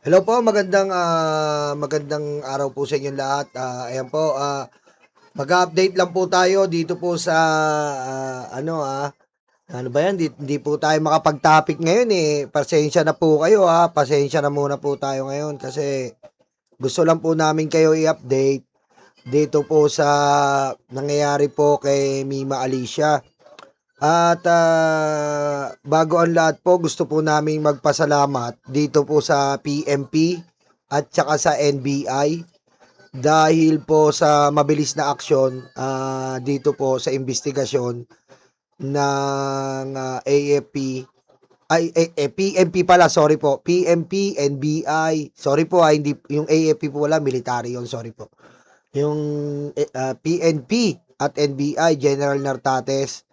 Hello po, magandang araw po sa inyong lahat. Ayan po, mag-update lang po tayo dito po sa ano ba 'yan, hindi po tayo makapag-topic ngayon eh. Pasensya na po kayo pasensya na muna po tayo ngayon kasi gusto lang po namin kayo i-update dito po sa nangyayari po kay Mima Alicia. At bago ang lahat po, gusto po naming magpasalamat dito po sa PMP at saka sa NBI dahil po sa mabilis na aksyon dito po sa investigasyon ng AFP PMP pala, sorry po. PMP, NBI, sorry po hindi yung AFP po wala, military yon, sorry po. Yung PNP at NBI, General Nartates,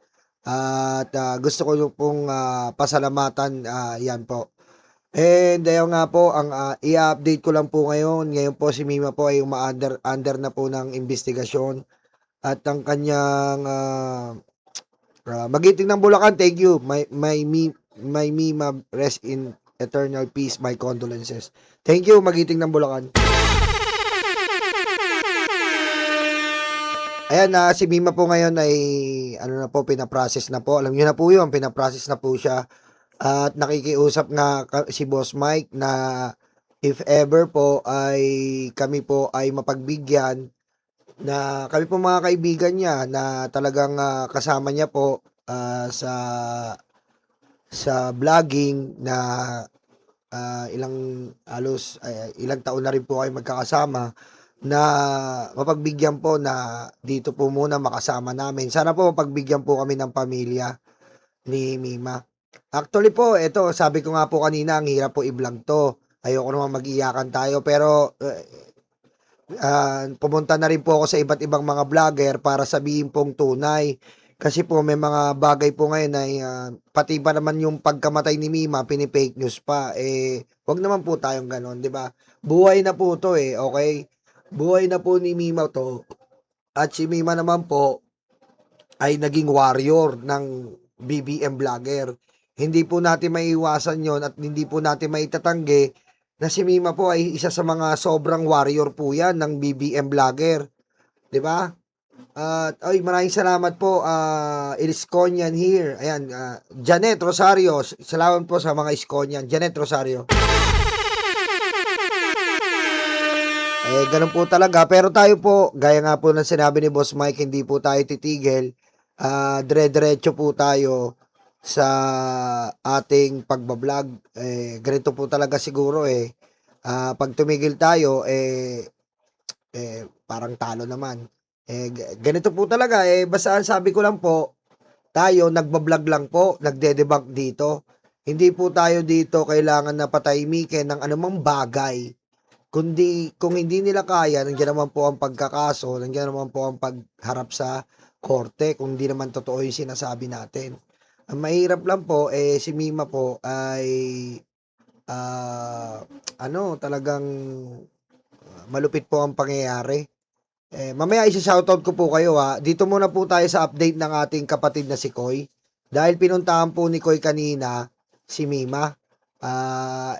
at gusto ko yung pong pasalamatan, yan po. And ayun nga po, ang i-update ko lang po ngayon. Ngayon po si Mima po ay under na po ng investigasyon at ang kanyang Magiting ng Bulacan, thank you. My Mima, rest in eternal peace. My condolences. Thank you, Magiting ng Bulacan. Ayan na si Mima po ngayon ay ano na po, pinaprocess na po. Alam niyo na po 'yun, pinaprocess na po siya. At nakikiusap nga si Boss Mike na if ever po ay kami po ay mapagbigyan na kami po mga kaibigan niya na talagang kasama niya po sa vlogging na ilang taon na rin po kayo magkakasama na mapagbigyan po na dito po muna makasama namin. Sana po mapagbigyan po kami ng pamilya ni Mima. Actually po, eto, sabi ko nga po kanina, ang hirap po i-vlog to. Ayoko naman mag-iyakan tayo, pero pumunta na rin po ako sa iba't ibang mga vlogger para sabihin pong tunay. Kasi po may mga bagay po ngayon na pati pa naman yung pagkamatay ni Mima, pini-fake news pa. Wag naman po tayong ganon, 'di ba? Buhay na po 'to okay? Buhay na po ni Mima 'to. At si Mima naman po ay naging warrior ng BBM vlogger. Hindi po natin maiiwasan yon at hindi po natin maitatanggi na si Mima po ay isa sa mga sobrang warrior po yan ng BBM vlogger. 'Di ba? At ay maraming salamat po Iskonian here. Ayan, Janet Rosario. Salamat po sa mga Iskonian. Janet Rosario. Ganun po talaga. Pero tayo po, gaya nga po ng sinabi ni Boss Mike, hindi po tayo titigil. Dire-diretso po tayo sa ating pagbablog. Ganito po talaga siguro pag tumigil tayo, parang talo naman. Ganito po talaga. Basta ang sabi ko lang po, tayo nagbablog lang po, nagde-debunk dito. Hindi po tayo dito kailangan na patahimikin ng anumang bagay. Kundi kung hindi nila kaya, nandiyan naman po ang pagkakaso, nandiyan naman po ang pagharap sa korte kung hindi naman totoo yung sinasabi natin. Ang mahirap lang po, si Mima po ay ah, talagang malupit po ang pangyayari. Mamaya isa-shoutout ko po kayo Dito muna po tayo sa update ng ating kapatid na si Koy. Dahil pinuntahan po ni Koy kanina si Mima.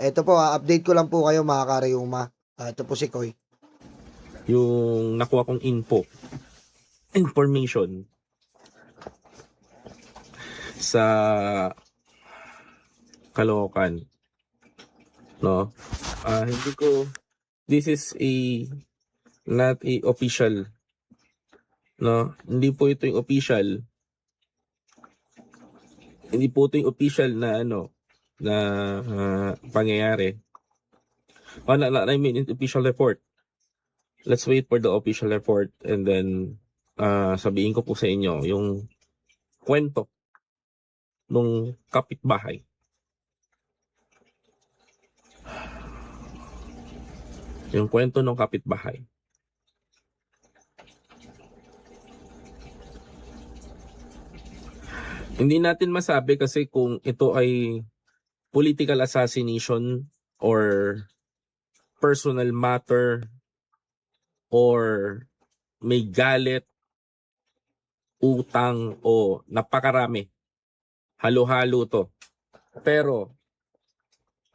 Ito po, update ko lang po kayo mga karayuma. Ito po si Koy. Yung nakuha kong information sa Caloocan, no? Hindi ko, this is not a official, no? Hindi po ito yung official na na pangyayari. I mean, official report. Let's wait for the official report and then sabihin ko po sa inyo yung kwento nung kapitbahay. Yung kwento ng kapitbahay. Hindi natin masabi kasi kung ito ay political assassination or personal matter or may galit, utang o napakarami. Halo-halo to. Pero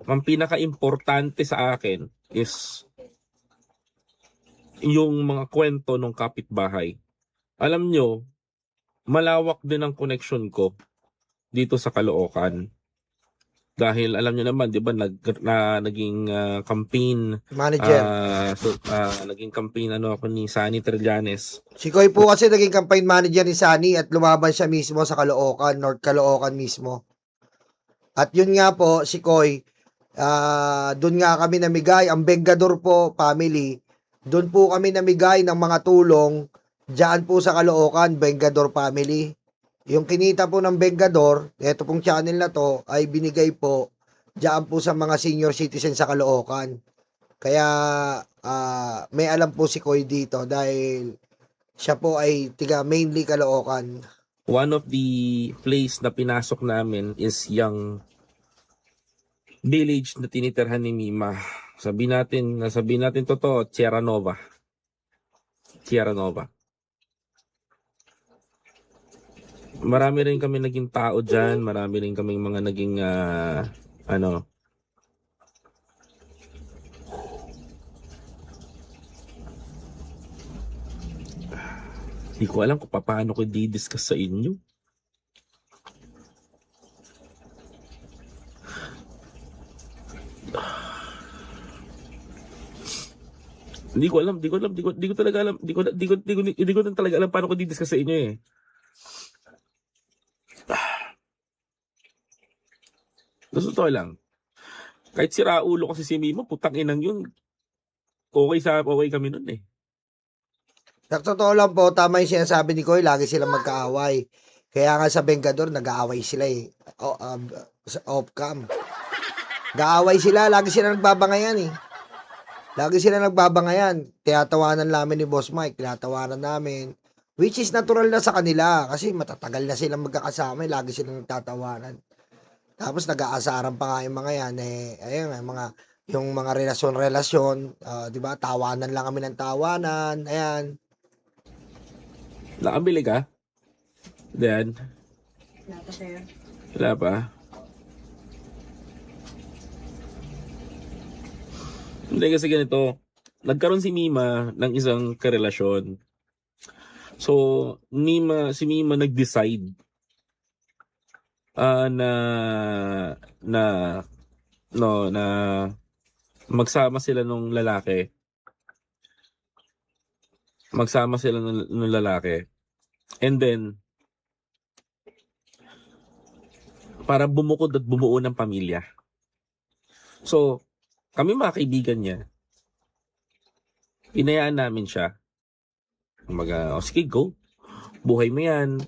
ang pinaka-importante sa akin is yung mga kwento ng kapitbahay. Alam nyo, malawak din ang connection ko dito sa Caloocan. Dahil alam nyo naman, di ba, naging campaign, Manager. naging campaign ako ni Sunny Trillanes. Si Koy po kasi naging campaign manager ni Sunny at lumaban siya mismo sa Caloocan, North Caloocan mismo. At yun nga po, si Koy, doon nga kami namigay, ang Bengador po family, doon po kami namigay ng mga tulong diyan po sa Caloocan, Bengador family. Yung kinita po ng Bengador, ito pong channel na to, ay binigay po diyan po sa mga senior citizen sa Caloocan. Kaya may alam po si Koy dito dahil siya po ay tiga mainly Caloocan. One of the place na pinasok namin is yung village na tinitirhan ni Mima. Sabihin natin totoo, Sierra Nova. Marami rin kami naging tao dyan, marami rin kaming mga naging hindi ko alam kung paano ko di-discuss sa inyo. Hindi ko talaga alam paano ko di-discuss sa inyo eh. Totoo lang. Kahit sira ulo kasi si Mimo, putang inang yun. Okay kami nun eh. Sa totoo lang po, tama yung sinasabi ni Koy, lagi silang magkaaway. Kaya nga sa Bengador, nag-aaway sila eh. Sa off-cam. Nag-aaway sila, lagi sila nagbabangayan eh. Lagi sila nagbabangayan. Tinatawanan namin ni Boss Mike, tinatawanan namin. Which is natural na sa kanila kasi matatagal na silang magkakasama, lagi silang nagtatawanan. Tapos nag-aasaran pa nga yung mga yan eh, ayun, yung mga relasyon, 'di ba? Tawanan lang kami ng tawanan. Ayan. Nakabili ka? Then, Wala pa, sir. wala pa. Hindi kasi ganito, nagkaroon si Mima ng isang karelasyon. So, si Mima nag-decide na magsama sila nung lalaki. And then, para bumukod at bumuo ng pamilya. So, kami mga kaibigan niya, inayaan namin siya. Sige, go. Buhay mo yan.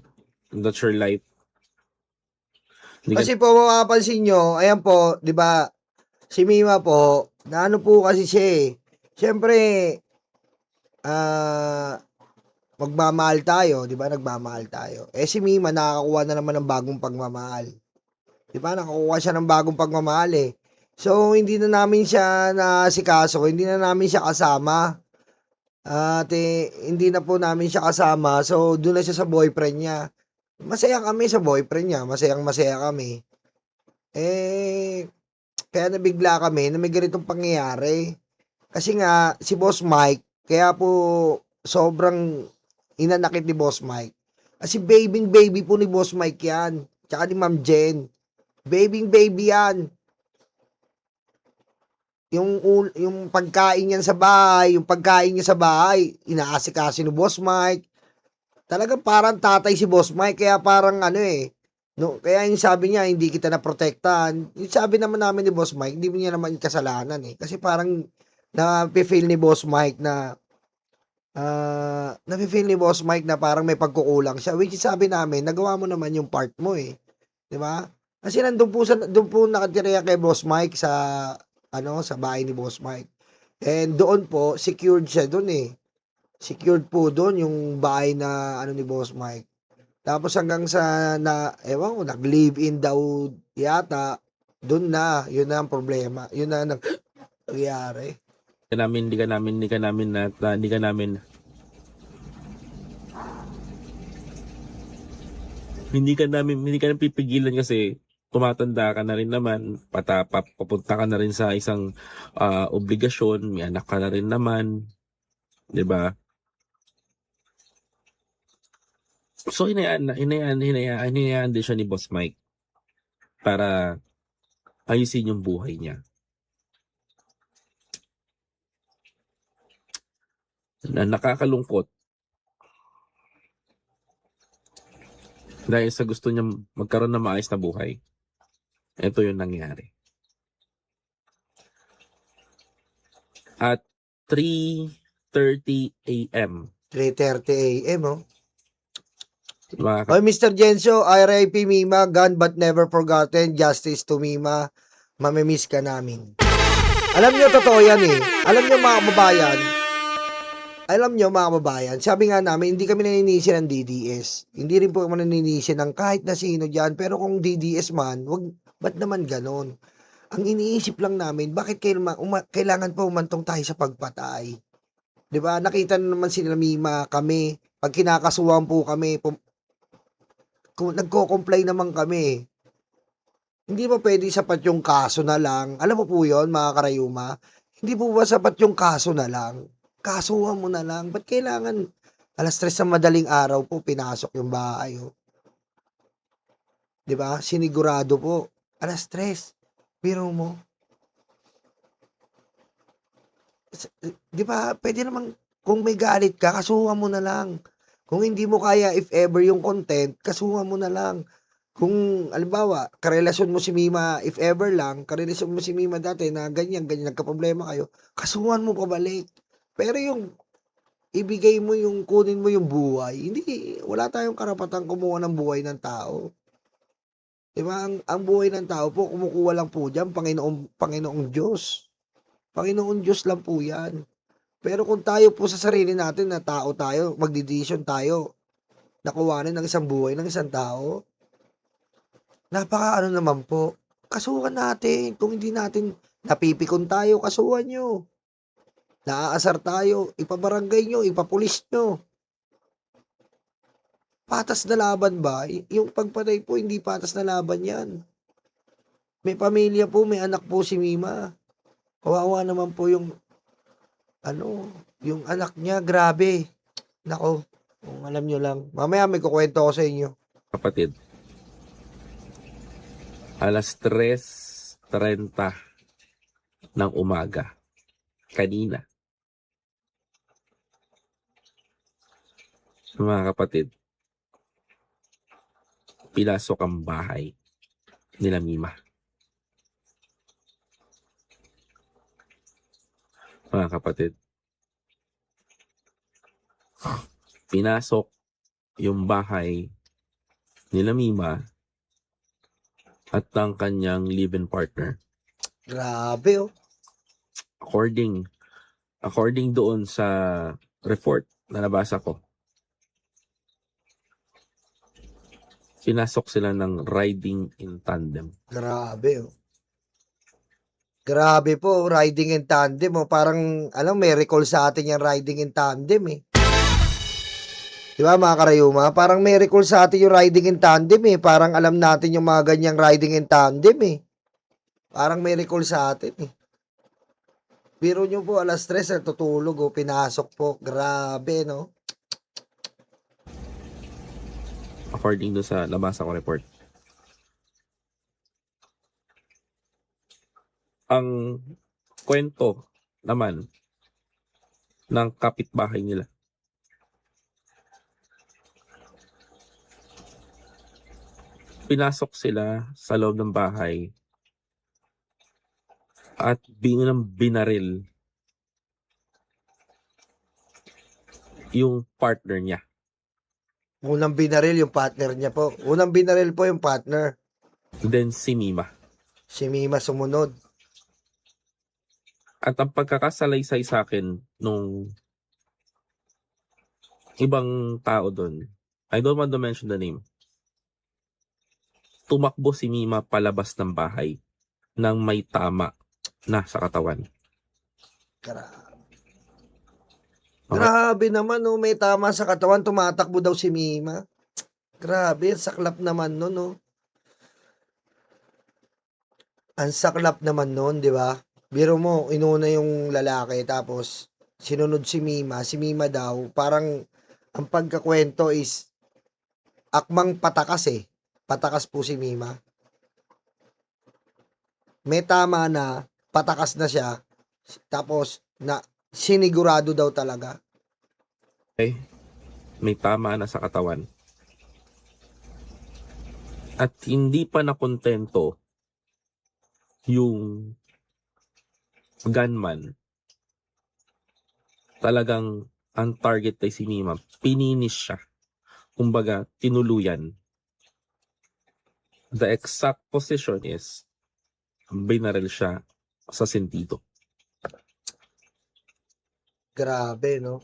That's your life. Kasi po mapapansin nyo, ayan po, 'di ba? Si Mima po, naano po kasi siya eh. Siyempre, magmamahal tayo, 'di ba? Nagmamahal tayo. Eh si Mima nakakakuha na naman ng bagong pagmamahal. 'Di ba? Nakakuha siya ng bagong pagmamahal eh. So hindi na namin siya nasikaso, hindi na namin siya kasama. At hindi na po namin siya kasama. So doon na siya sa boyfriend niya. Masaya kami sa boyfriend niya, masaya kami. Eh kaya nabigla kami na may ganitong pangyayari. Kasi nga si Boss Mike, kaya po sobrang inanakit ni Boss Mike. Kasi baby po ni Boss Mike yan. Tsaka ni Ma'am Jen. Baby yan. Yung pagkain niya sa bahay, inaasikaso ni Boss Mike. Talagang parang tatay si Boss Mike, kaya parang no, kaya yung sabi niya, hindi kita naprotektahan. Yung sabi naman namin ni Boss Mike, hindi niya naman kasalanan eh. Kasi parang nafe-feel ni Boss Mike na parang may pagkukulang siya. Which is sabi namin, nagawa mo naman yung part mo eh. 'Di ba? Kasi doon po nakatira kay Boss Mike sa bahay ni Boss Mike. And doon po secured siya doon eh. Secured po doon yung bahay na ni Boss Mike. Tapos hanggang sa ewan ko, nag-live-in daw yata, doon na, yun na ang problema. Yun na nangyari. Hindi ka namin pipigilan kasi tumatanda ka na rin naman, papunta ka na rin sa isang obligasyon, may anak ka na rin naman, 'di ba? So hinayaan din siya ni Boss Mike para ayusin yung buhay niya. Na nakakalungkot dahil sa gusto niya magkaroon ng maayos na buhay. Ito yung nangyari. At 3:30 AM. 3:30 AM, oh. Mga Oy, Mr. Genso, RIP Mima, gone but never forgotten. Justice to Mima. Mamimiss ka namin. Alam nyo, totoo yan eh. Alam nyo mga kababayan, sabi nga namin, hindi kami naninisi ng DDS. Hindi rin po kami naninisi ng kahit na sino dyan. Pero kung DDS man, ba't naman ganon? Ang iniisip lang namin, bakit kailangan pa umantong tayo sa pagpatay? 'Di ba? Nakita na naman sila Mima, kami. Pag kinakasuhan po kami, nagko-comply naman kami. Hindi ba pwede sapat yung kaso na lang? Alam mo po yun, mga karayuma? Hindi po ba sapat yung kaso na lang? Kasuhan mo na lang. Ba't kailangan 3:00 ng madaling araw po pinasok yung bahay? Oh. 'Di ba? Sinigurado po. 3:00. Biro mo. 'Di ba? Pwede naman kung may galit ka, kasuhan mo na lang. Kung hindi mo kaya if ever yung content, kasuhan mo na lang. Kung halimbawa, karelasyon mo si Mima if ever lang, karelasyon mo si Mima dati na ganyan nagkaproblema kayo, kasuhan mo pabalik. Pero yung ibigay mo yung kunin mo yung buhay, hindi wala tayong karapatang kumuha ng buhay ng tao. 'Di ba? Ang buhay ng tao po kumukuha lang po diyan Panginoong Diyos. Panginoon Diyos lang po 'yan. Pero kung tayo po sa sarili natin na tao tayo, magdedesisyon tayo na kuhanin ng isang buhay ng isang tao, napakaano naman po, kasuhan natin. Kung hindi natin napipikon tayo, kasuhan nyo. Naaasar tayo, ipabarangay nyo, ipapulis nyo. Patas na laban ba? Yung pagpatay po, hindi patas na laban yan. May pamilya po, may anak po si Mima. Kawawa naman po yung yung anak niya, grabe. Nako, kung alam nyo lang. Mamaya may kukwento ko sa inyo. kapatid, 3:30 ng umaga. Kanina. Mga kapatid, pinasok ang bahay nila Mima. Mga kapatid, pinasok yung bahay nila Mima at ang kanyang live-in partner. Grabe, oh. According doon sa report na nabasa ko, pinasok sila ng riding in tandem. Grabe, oh. Grabe po, riding in tandem, oh. Parang, may recall sa atin yung riding in tandem, eh. Di ba, mga karayuma? Parang may recall sa atin yung riding in tandem, eh. Parang alam natin yung mga ganyang riding in tandem, eh. Parang may recall sa atin, eh. Biro nyo po, 3:00, tutulog, oh. Pinasok po. Grabe, no? According doon sa nabasa ko report. Ang kwento naman ng kapitbahay nila, pinasok sila sa loob ng bahay at binaril yung partner niya. Unang binaril yung partner niya po. Unang binaril po yung partner. Then si Mima. Si Mima sumunod. At ang pagkakasalaysay sa akin nung ibang tao doon, I don't want to mention the name, tumakbo si Mima palabas ng bahay nang may tama na sa katawan. Grabe naman, no? May tama sa katawan, tumatakbo daw si Mima. Grabe, saklap naman, no? Ang saklap naman nun, di ba? Biro mo, inuna yung lalaki, tapos sinunod si Mima. Si Mima daw, parang ang pagkakwento is akmang patakas eh. Patakas po si Mima. May tama na, patakas na siya, tapos na sinigurado daw talaga. Okay? May tama na sa katawan. At hindi pa nakontento yung gunman. Talagang ang target ay si Mima. Pininis siya. Kumbaga, tinuluyan. The exact position is binaril siya sa sentido. Grabe, no?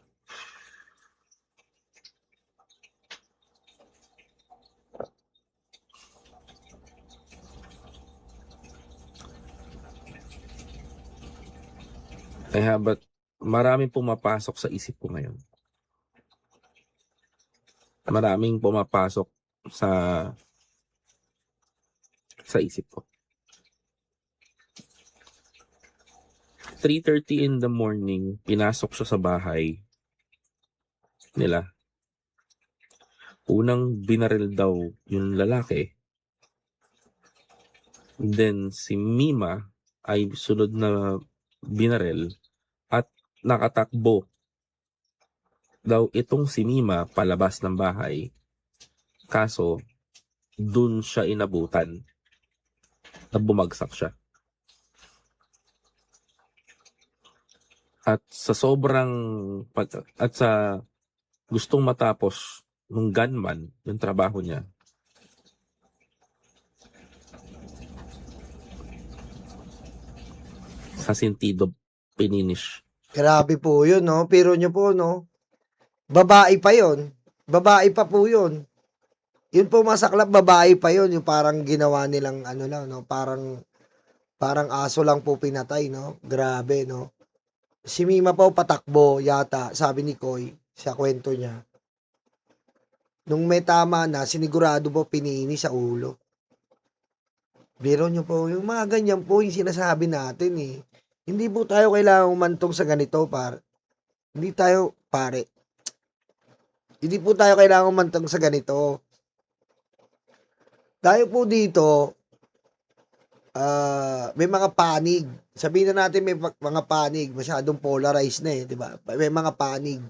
Kaya but maraming pumapasok sa isip ko ngayon. Maraming pumapasok sa isip ko. 3:30 in the morning, pinasok siya sa bahay nila. Unang binaril daw yung lalaki. Then si Mima ay sunod na binaril at nakatakbo daw itong si Mima palabas ng bahay. Kaso, dun siya inabutan na bumagsak siya. At sa gustong matapos ng gunman yung trabaho niya, sa sentido pininish. Grabe po yun, no? Pero nyo po, no? Babae pa yun. Babae pa po yun. Yun po masaklap, babae pa yun. Yung parang ginawa nilang ano lang, no? Parang aso lang po pinatay, no? Grabe, no? Si Mima po patakbo yata, sabi ni Koy sa kwento niya. Nung may tama na, sinigurado po pinini sa ulo. Biro nyo po, yung mga ganyan po yung sinasabi natin eh. Hindi po tayo kailangan umantong sa ganito, Hindi tayo, pare. Hindi po tayo kailangan umantong sa ganito. Tayo po dito, may mga panig. Sabihin na natin may mga panig, masyadong polarized na eh, di ba? May mga panig.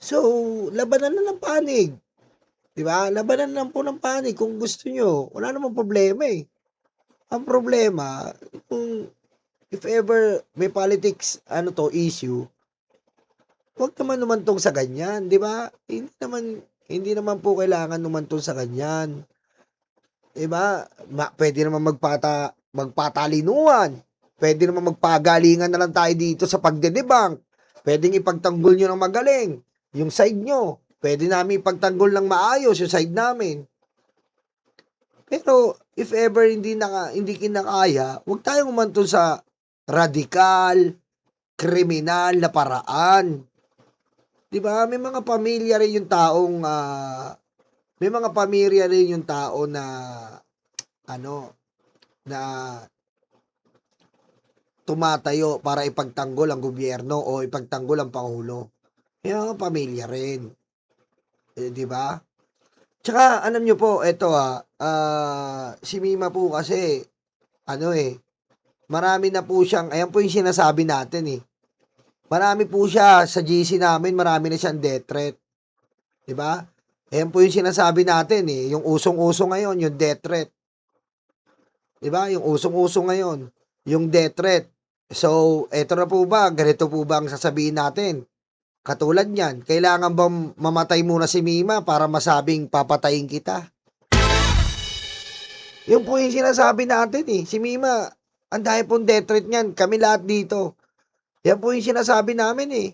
So, labanan na ng panig. Di ba? Labanan lang po ng panig kung gusto nyo. Wala namang problema eh. Ang problema, kung if ever may politics, issue, huwag naman umantong sa ganyan, di ba? Hindi naman po kailangan umantong sa ganyan. Di ba? Pwede naman magpatalinuhan. Pwede naman magpagalingan na lang tayo dito sa pagdedebunk. Pwedeng ipagtanggol nyo ng magaling. Yung side nyo. Pwede namin ipagtanggol ng maayos yung side namin. Pero if ever hindi kinakaya, huwag tayong umantong sa radikal, kriminal na paraan. 'Di ba? May mga pamilya rin yung taong na tumatayo para ipagtanggol ang gobyerno o ipagtanggol ang pangulo. May mga pamilya rin. Di ba? Tsaka alam nyo po, si Mima po kasi marami na po siyang, ayan po yung sinasabi natin eh. Marami po siya sa GC namin, marami na siyang death threat. 'Di ba? Ayan po yung sinasabi natin eh, yung usong-uso ngayon, yung death threat. 'Di ba? Yung usong-uso ngayon, yung death threat. So, eto na po ba, ganito po ba ang sasabihin natin? Katulad niyan, kailangan bang mamatay muna si Mima para masabing papatayin kita? Yun po yung sinasabi natin eh. Si Mima, ang dahil pong death threat niyan, kami lahat dito. Yan po yung sinasabi namin eh.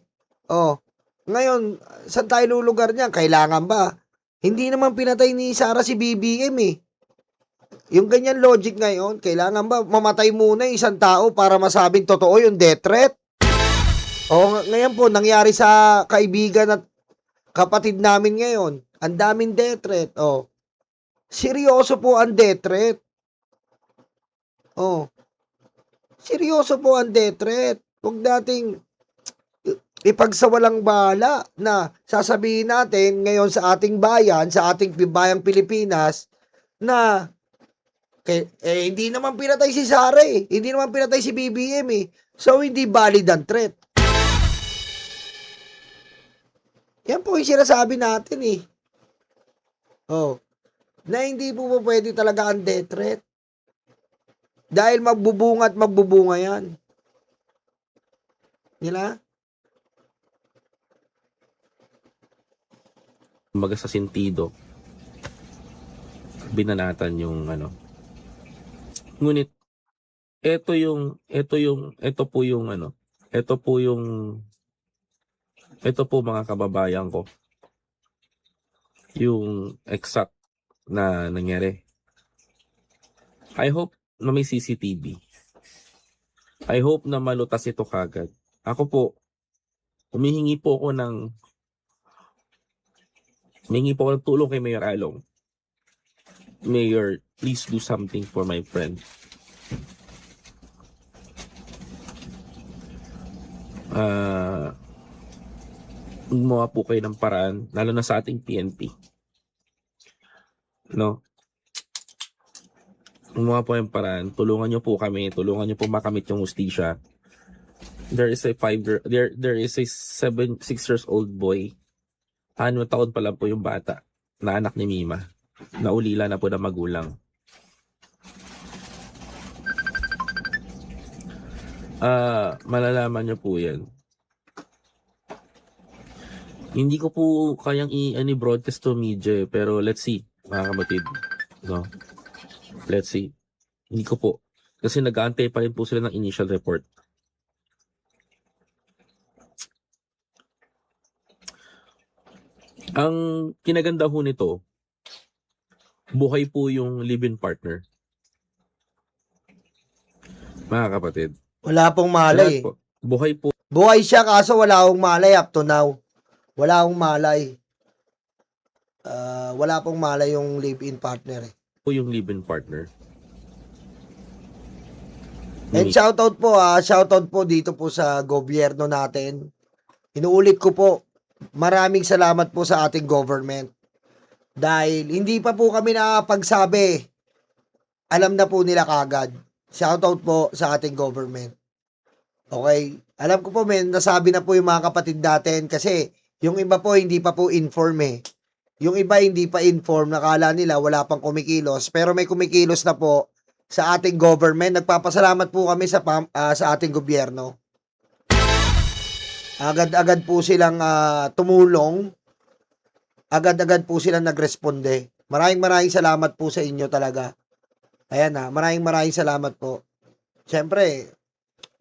Oh, ngayon, saan tayo lulugar niyan? Kailangan ba? Hindi naman pinatay ni Sara si BBM eh. Yung ganyan logic ngayon, kailangan ba mamatay muna isang tao para masabing totoo yung death threat? O ngayon po, nangyari sa kaibigan at kapatid namin ngayon, ang daming death threat. O, seryoso po ang death threat. Oh, seryoso po ang death threat. Huwag nating ipagsawalang bahala na sasabihin natin ngayon sa ating bayan, sa ating bayang Pilipinas, na hindi naman pinatay si Sara eh. Hindi naman pinatay si BBM eh. So, hindi valid ang threat. Yan po yung sinasabi natin eh. Oh, na hindi po pwede talaga ang death threat. Dahil magbubunga at magbubunga yan. Nila? Kumbaga sa sentido, binanatan yung ano. Ngunit, ito po mga kababayan ko, yung exact na nangyari. I hope na may CCTV. I hope na malutas ito kagad. Ako po, humihingi po ako ng tulong kay Mayor Along. Mayor, please do something for my friend. Gumawa po kayo ng paraan, lalo na sa ating PNP. No? Gumawa po yung paraan, tulungan niyo po kami, tulungan niyo po makamit yung hustisya. There is a 6 years old boy. 6 taon pa lang po yung bata na anak ni Mima. Naulila na po ng magulang. Malalaman niyo po yan. Hindi ko po kayang i-broadcast to media, pero let's see, mga kapatid. No? Let's see. Hindi ko po. Kasi nag-aantay pa rin po sila ng initial report. Ang kinaganda ho nito, buhay po yung live-in partner. Mga kapatid. Wala pong malay eh. Buhay po. Buhay siya kaso wala akong malay up to now. Wala akong malay. Wala pong malay yung live-in partner eh. Po yung live-in partner. And shoutout po dito po sa gobyerno natin. Inuulit ko po, maraming salamat po sa ating government. Dahil hindi pa po kami nakapagsabi, alam na po nila kagad. Shoutout po sa ating government. Okay? Alam ko po nasabi na po yung mga kapatid natin kasi yung iba po hindi pa po inform eh. Yung iba hindi pa inform, nakala nila wala pang kumikilos, pero may kumikilos na po sa ating government. Nagpapasalamat po kami sa ating gobyerno. Agad-agad po silang tumulong. Agad-agad po silang nagresponde. Maraming salamat po sa inyo talaga. Ayan maraming salamat po. Siyempre,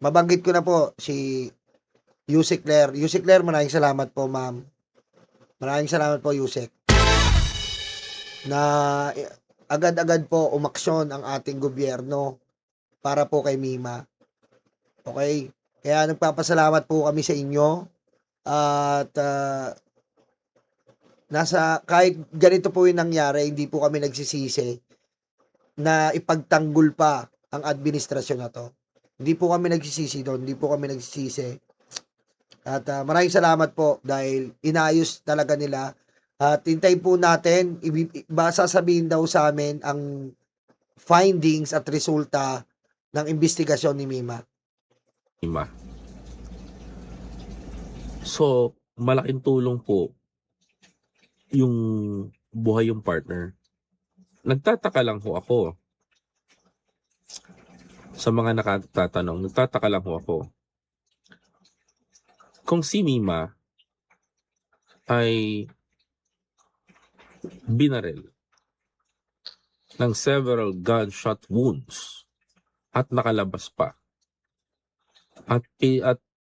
mabanggit ko na po si Yusek Claire. Yusek Claire, maraming salamat po, ma'am. Maraming salamat po, Yusek. Na agad-agad po umaksyon ang ating gobyerno para po kay Mima. Okay? Kaya nagpapasalamat po kami sa inyo. At kahit ganito po yung nangyari, hindi po kami nagsisisi na ipagtanggol pa ang administrasyon na to. Hindi po kami nagsisisi doon. Hindi po kami nagsisisi. At maraming salamat po dahil inayos talaga nila. At hintayin po natin, sasabihin daw sa amin ang findings at resulta ng investigasyon ni Mima. So, malaking tulong po yung buhay yung partner. Nagtataka lang ho ako. Sa mga nakatatanong, nagtataka lang ho ako. Kung si Mima ay binaril ng several gunshot wounds at nakalabas pa at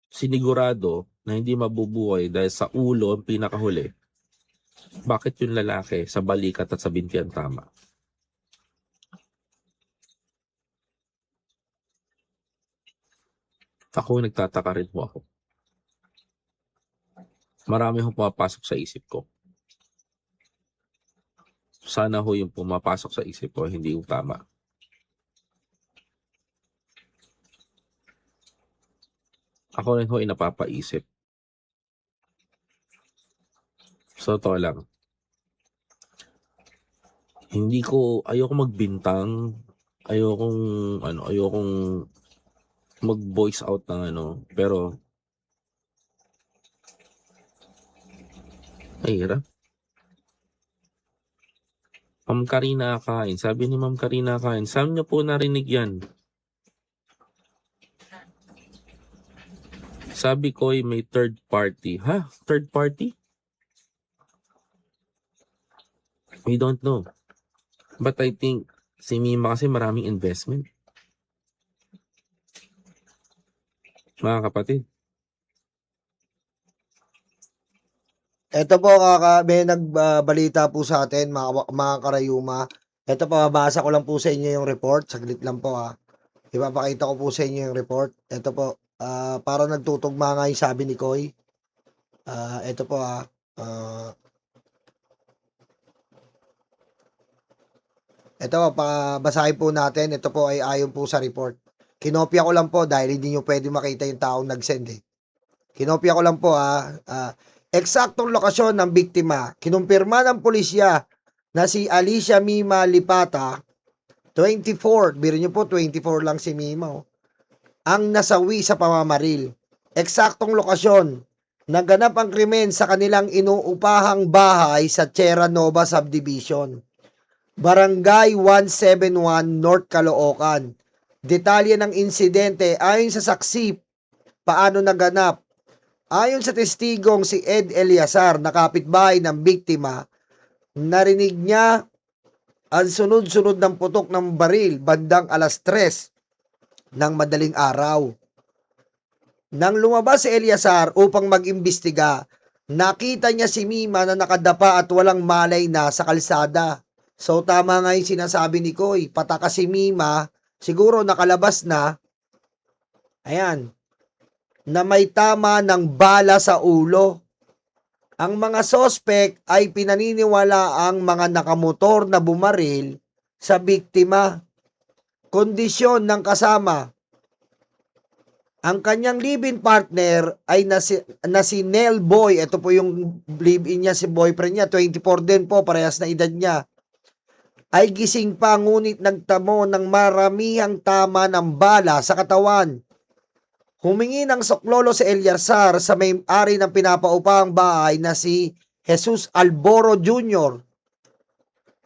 sinigurado na hindi mabubuhay dahil sa ulo ang pinakahuli, bakit yung lalaki sa balikat at sa binti ang tama? Ako nagtataka rin po ako. Marami hong pumapasok sa isip ko. Sana ho yung pumapasok sa isip ko, hindi yung tama. Ako rin ho ay napapaisip. Sa totoo lang, ayoko magbintang, ayokong mag-voice out ng ano, pero mahirap. Ma'am Karina Akain, sabi ni Ma'am Karina Akain, saan niyo po narinig yan? Sabi ko ay may third party. Ha? Third party? We don't know. But I think si Mima kasi maraming investment. Mga kapatid. Ito po, may nagbalita po sa atin, mga karayuma. Ito po, babasa ko lang po sa inyo yung report. Saglit lang po ha. Ipapakita ko po sa inyo yung report. Ito po, parang nagtutugma nga yung sabi ni Koy. Ito po ha. Ito, basahin po natin. Ito po ay ayon po sa report. Kinopya ko lang po dahil hindi nyo pwede makita yung taong nag-send eh. Kinopya ko lang po eksaktong lokasyon ng biktima. Kinumpirma ng pulisya na si Alicia Mima Lipata, 24, biro nyo po, 24 lang si Mima, ang nasawi sa pamamaril. Eksaktong lokasyon. Naganap ang krimen sa kanilang inuupahang bahay sa Sierra Nova Subdivision, Barangay 171 North Caloocan. Detalye ng insidente ayon sa saksi, paano naganap. Ayon sa testigong si Ed Eliazar na kapitbahay ng biktima, narinig niya ang sunod-sunod ng putok ng baril bandang alas 3 ng madaling araw. Nang lumabas si Eliazar upang mag-imbestiga, nakita niya si Mima na nakadapa at walang malay na sa kalsada. So tama nga yung sinasabi ni Koy, pataka si Mima, siguro nakalabas na, ayan, na may tama ng bala sa ulo. Ang mga sospek ay pinaniniwala ang mga nakamotor na bumaril sa biktima. Kondisyon ng kasama. Ang kanyang live-in partner ay na si Nel Boy. Ito po yung live-in niya, si boyfriend niya. 24 din po, parehas na edad niya. Ay gising pa ngunit nagtamo ng maramihang tama ng bala sa katawan. Humingi ng suklolo si Eliazar sa may-ari ng pinapaupahang bahay na si Jesus Alboro Jr.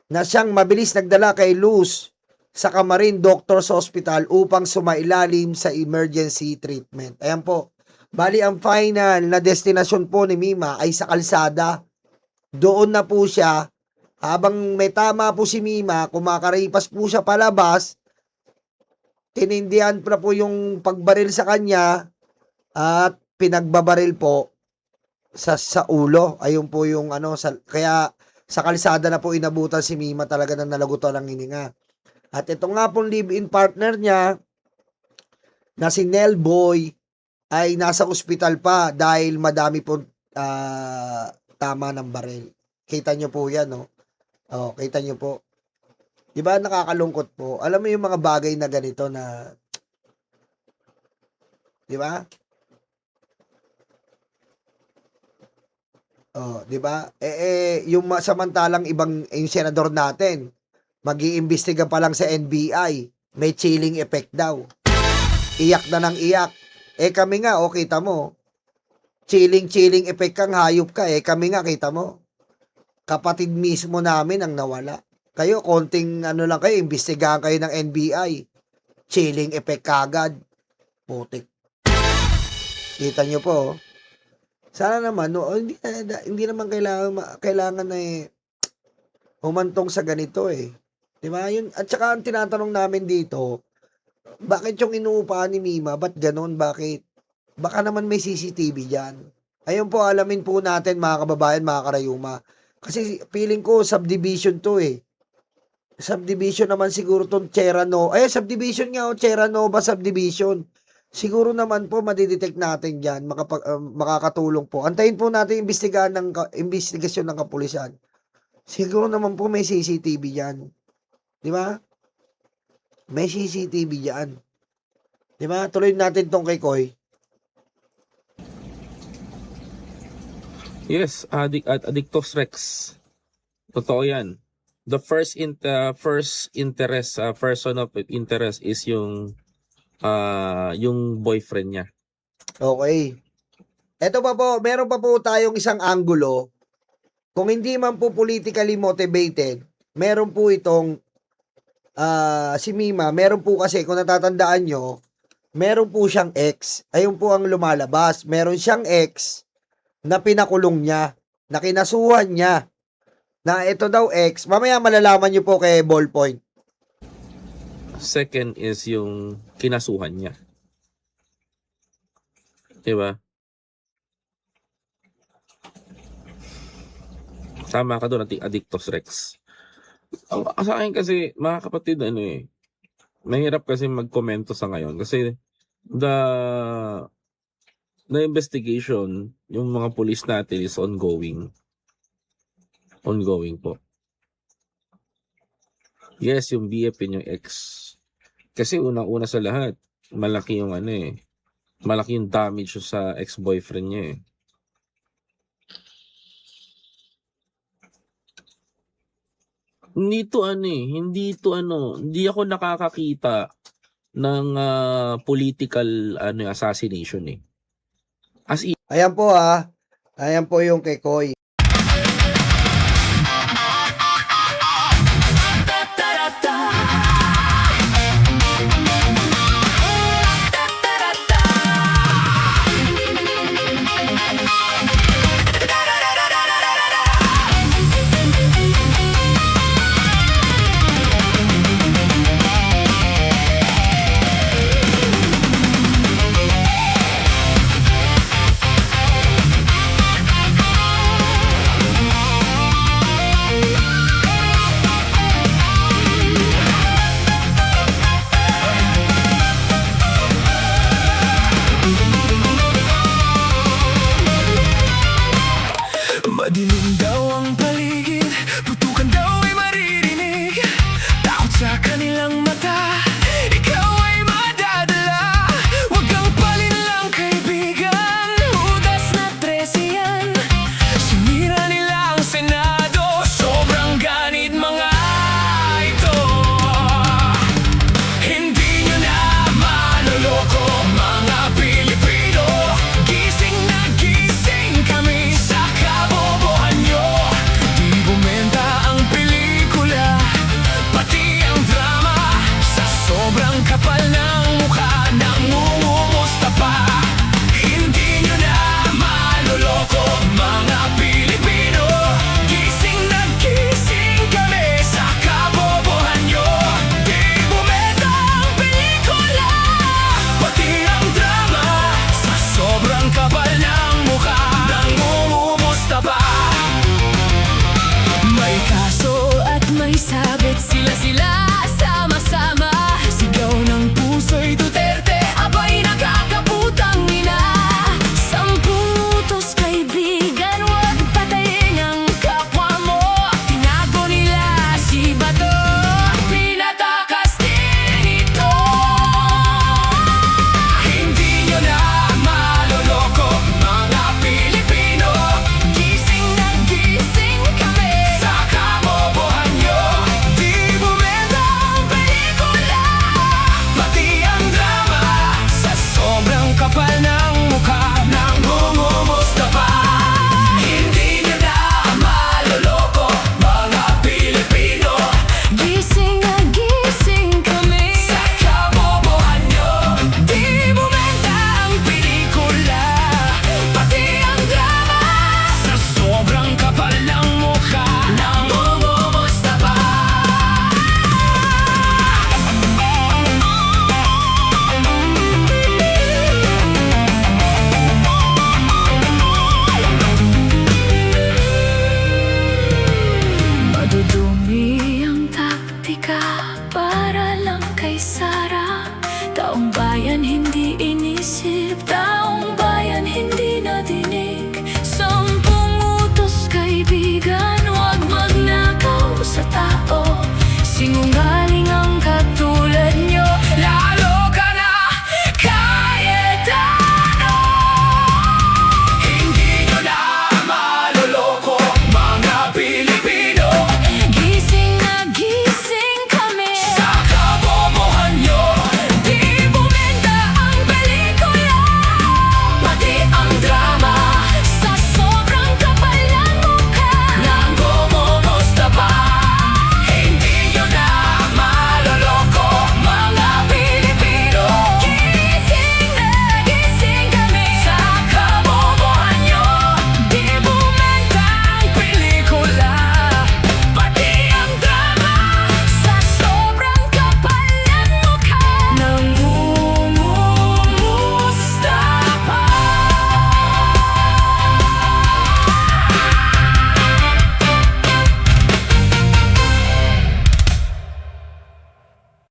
na siyang mabilis nagdala kay Luz sa Camarin Doctors Hospital upang sumailalim sa emergency treatment. Ayan po. Bali, ang final na destinasyon po ni Mima ay sa kalsada. Doon na po siya. Habang may tama po si Mima, kumakaripas po siya palabas, tinindihan pa po yung pagbaril sa kanya at pinagbabaril po sa ulo. Ayun po yung kaya sa kalsada na po inabutan si Mima, talaga nang nalagutan ng hininga. At ito nga pong live-in partner niya na si Nel Boy ay nasa ospital pa dahil madami po tama ng baril. Kita nyo po yan, no? Oh, kita nyo po. Diba nakakalungkot po? Alam mo yung mga bagay na ganito na, diba? Oh, diba? Yung samantalang yung senador natin, mag-iimbestiga pa lang sa NBI, may chilling effect daw. Iyak na ng iyak. Kami nga, kita mo, chilling effect kang hayop ka, kami nga, kita mo, kapatid mismo namin ang nawala. Kayo, konting lang kayo, imbestigahan kayo ng NBI. Chilling effect kagad. Putik. Kita nyo po. Sana naman, hindi naman kailangan na humantong sa ganito eh. Diba? Yun, at saka ang tinatanong namin dito, bakit yung inuupahan ni Mima? Ba't ganon? Bakit? Baka naman may CCTV dyan. Ayun po, alamin po natin mga kababayan, mga karayuma. Kasi feeling ko, subdivision to eh. Subdivision naman siguro tong Sierra Nova. Subdivision nga Sierra Nova subdivision. Siguro naman po madidetect natin diyan, makakatulong po. Antayin po natin investigasyon ng kapulisan. Siguro naman po may CCTV diyan. Di ba? May CCTV diyan. Di ba? Tuloy natin tong kay Koy. Yes, Addictus Rex. Totoo yan. The first interest, person of interest is yung boyfriend niya. Okay. Eto pa po, meron pa po tayong isang anggulo. Kung hindi man po politically motivated, meron po itong si Mima, meron po kasi, kung natatandaan nyo, meron po siyang ex. Ayun po ang lumalabas. Meron siyang ex na pinakulong niya, na kinasuhan niya, na ito daw ex. Mamaya malalaman nyo po kay Ballpoint. Second is yung kinasuhan niya. Diba? Tama ka doon, Addictus Rex. Sa akin kasi, mga kapatid, mahirap kasi magkomento sa ngayon kasi the investigation, yung mga police natin is ongoing. Ongoing po. Yes, yung BF yun yung ex. Kasi unang-una sa lahat, malaki yung malaki yung damage sa ex-boyfriend niya eh. Hindi ako nakakakita ng political assassination eh. As in, Ayan po Ayan po yung kay Koy.